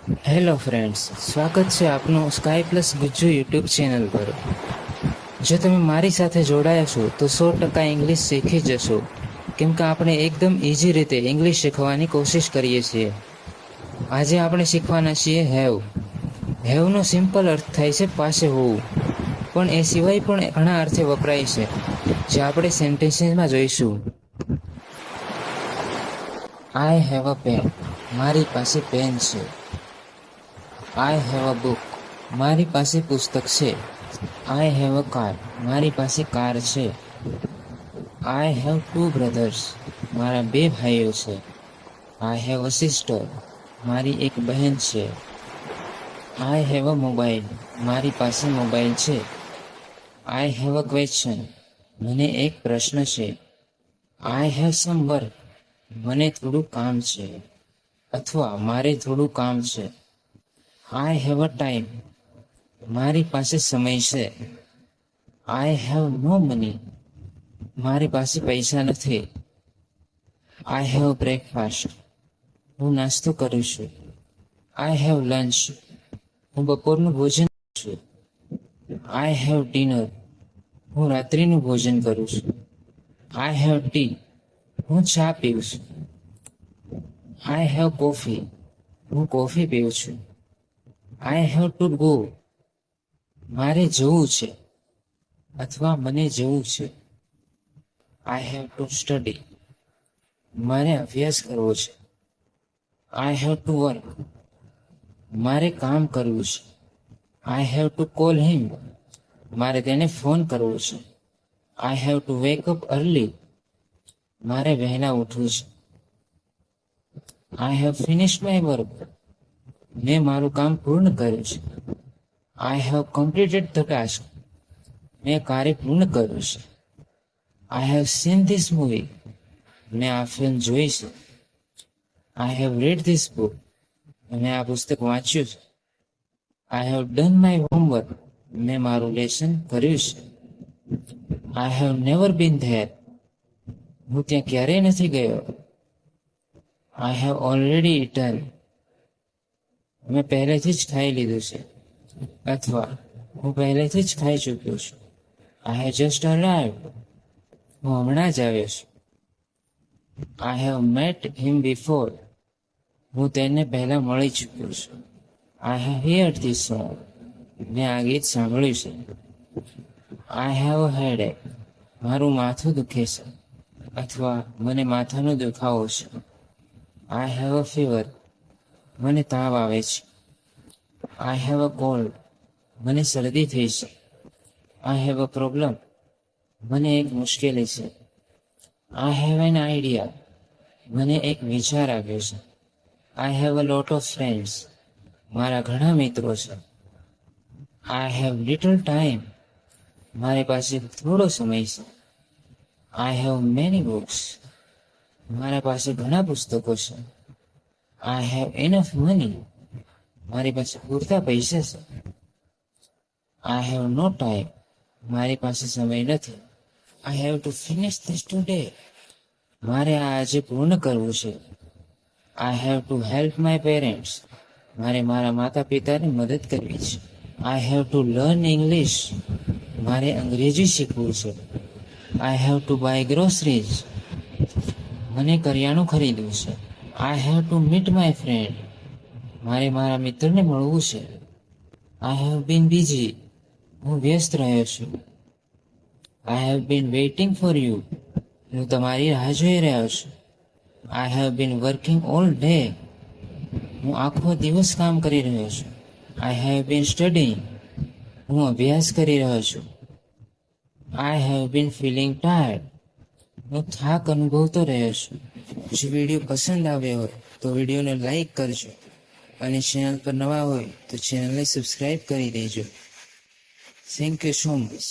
Hello friends, સ્વાગત છે આપનું sky plus Gujju YouTube channel પર. જો તમે મારી સાથે જોડાયા છો તો 100% ઇંગ્લિશ શીખી જશો, કેમ કે આપણે એકદમ ઇઝી રીતે ઇંગ્લિશ શીખવાની કોશિશ કરીએ છીએ. આજે આપણે શીખવાના છીએ હેવ. હેવનો સિમ્પલ અર્થ થાય છે પાસે હોવું, પણ એ સિવાય પણ ઘણા અર્થે વપરાય છે, જે આપણે સેન્ટેન્સીસમાં જોઈશું. I have a pen. મારી પાસે પેન છે. આઈ હેવ અ બુક. મારી પાસે પુસ્તક છે. આઈ હેવ અ કાર. મારી પાસે કાર છે. આઈ હેવ 2 બ્રધર્સ. મારા 2 ભાઈઓ છે. આઈ હેવ અ સિસ્ટર. મારી એક બહેન છે. આઈ હેવ અ મોબાઈલ. મારી પાસે મોબાઈલ છે. આઈ હેવ અ ક્વેશ્ચન. મને એક પ્રશ્ન છે. આઈ હેવ સમ વર્ક. મને થોડું કામ છે, અથવા મારે થોડું કામ છે. આઈ હેવ અ ટાઈમ. મારી પાસે સમય છે. આઈ હેવ નો મની. મારી પાસે પૈસા નથી. I have breakfast. હું નાસ્તો કરું છું. I have lunch. હું બપોરનું ભોજન કરું છું. I have dinner. હું રાત્રિનું ભોજન કરું છું. I have tea. હું ચા પીઉં છું. I have coffee. હું કોફી પીઉં છું. I have to go. મારે જવું છે, અથવા મને જવું છે. I have to study. મારે અભ્યાસ કરવો છે. I have to work. મારે કામ કરવું છે. આઈ હેવ ટુ કોલ હિમ. મારે તેને ફોન કરવો છે. I have to wake up early. મારે વહેલા ઉઠવું છે. I have finished my work. મેં મારું કામ પૂર્ણ કર્યું છે. I have completed the task. મેં કાર્ય પૂર્ણ કર્યું છે. I have seen this movie. મેં આ ફિલ્મ જોઈ છે. I have read this book. મેં આ પુસ્તક વાંચ્યું છે. I have done my homework. મેં મારું લેસન કર્યું છે. I have never bin there. હું ત્યાં ક્યારેય નથી ગયો. I have already eaten. મેં પહેલેથી જ ખાઈ લીધું છે, અથવા હું પહેલેથી જ ખાઈ ચૂક્યો છું. I have just arrived. હું હમણાં જ આવ્યો છું. I have met him before. હું તેને પહેલા મળી ચૂક્યો છું. I have heard this song. મેં આ ગીત સાંભળ્યું છે. આઈ હેવ અ હેડેક. મારું માથું દુખે છે, અથવા મને માથાનો દુખાવો છે. આઈ હેવ અ ફીવર. મને તાવ આવે છે. આઈ હેવ અ કોલ્ડ. મને શરદી થઈ છે. આઈ હેવ અ પ્રોબ્લેમ. મને એક મુશ્કેલી છે. આઈ હેવ એન આઈડિયા. મને એક વિચાર આવ્યો છે. આઈ have a lot of friends. મારા ઘણા મિત્રો છે. આઈ હેવ લિટલ ટાઈમ. મારી પાસે થોડો સમય છે. આઈ હેવ મેની બુક્સ. મારા પાસે ઘણા પુસ્તકો છે. આઈ હેવ ઇનફ મની. મારી પાસે પૂરતા પૈસા છે. આઈ હેવ નો ટાઈમ. મારી પાસે સમય નથી. I have to finish this today. મારે આ આજે પૂર્ણ કરવું છે. I have to help my parents. મારે મારા માતા પિતાને મદદ કરવી છે. I have to learn English. મારે અંગ્રેજી શીખવું છે. I have to buy groceries. મને કરિયાણું ખરીદવું છે. I have to meet my friend. મારે મારા મિત્રને મળવું છે. આઈ હેવ બીન બિઝી. હું વ્યસ્ત રહ્યો છું. I have been waiting for you. હું તમારી રાહ જોઈ રહ્યો છું. I have been working all day. હું આખો દિવસ કામ કરી રહ્યો છું. I have bin studying. હું અભ્યાસ કરી રહ્યો છું. I have bin feeling tired. હું થાક અનુભવતો રહ્યો છું. જો વિડીયો પસંદ આવ્યો હોય તો વિડીયોને લાઈક કરજો, અને ચેનલ પર નવા હોય તો ચેનલને સબસ્ક્રાઈબ કરી દેજો. Thank you so much.